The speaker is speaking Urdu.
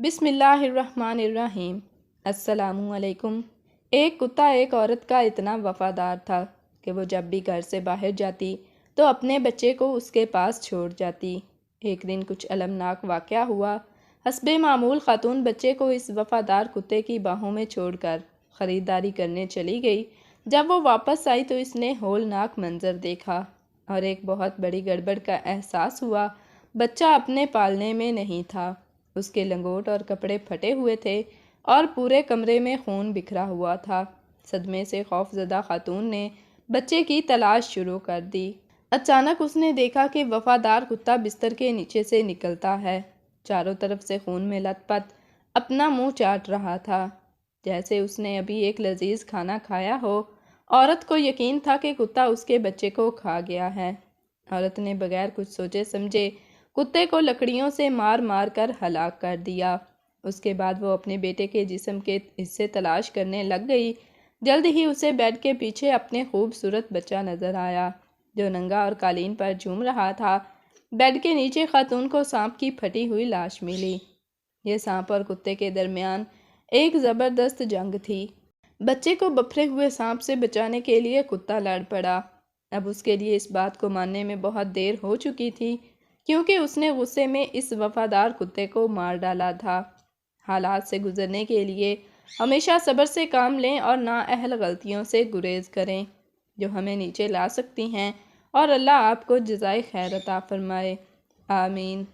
بسم اللہ الرحمن الرحیم۔ السلام علیکم۔ ایک کتا ایک عورت کا اتنا وفادار تھا کہ وہ جب بھی گھر سے باہر جاتی تو اپنے بچے کو اس کے پاس چھوڑ جاتی۔ ایک دن کچھ المناک واقعہ ہوا۔ حسب معمول خاتون بچے کو اس وفادار کتے کی باہوں میں چھوڑ کر خریداری کرنے چلی گئی۔ جب وہ واپس آئی تو اس نے ہولناک منظر دیکھا اور ایک بہت بڑی گڑبڑ کا احساس ہوا۔ بچہ اپنے پالنے میں نہیں تھا، اس کے لنگوٹ اور کپڑے پھٹے ہوئے تھے اور پورے کمرے میں خون بکھرا ہوا تھا۔ صدمے سے خوف زدہ خاتون نے بچے کی تلاش شروع کر دی۔ اچانک اس نے دیکھا کہ وفادار کتا بستر کے نیچے سے نکلتا ہے، چاروں طرف سے خون میں لت پت اپنا منہ چاٹ رہا تھا، جیسے اس نے ابھی ایک لذیذ کھانا کھایا ہو۔ عورت کو یقین تھا کہ کتا اس کے بچے کو کھا گیا ہے۔ عورت نے بغیر کچھ سوچے سمجھے کتے کو لکڑیوں سے مار مار کر ہلاک کر دیا۔ اس کے بعد وہ اپنے بیٹے کے جسم کے حصے تلاش کرنے لگ گئی۔ جلد ہی اسے بیڈ کے پیچھے اپنے خوبصورت بچہ نظر آیا جو ننگا اور قالین پر جھوم رہا تھا۔ بیڈ کے نیچے خاتون کو سانپ کی پھٹی ہوئی لاش ملی۔ یہ سانپ اور کتے کے درمیان ایک زبردست جنگ تھی۔ بچے کو بپھرے ہوئے سانپ سے بچانے کے لیے کتا لڑ پڑا۔ اب اس کے لیے اس بات کو ماننے میں بہت دیر ہو چکی تھی کیونکہ اس نے غصے میں اس وفادار کتے کو مار ڈالا تھا۔ حالات سے گزرنے کے لیے ہمیشہ صبر سے کام لیں اور نااہل غلطیوں سے گریز کریں جو ہمیں نیچے لا سکتی ہیں، اور اللہ آپ کو جزائے خیر عطا فرمائے۔ آمین۔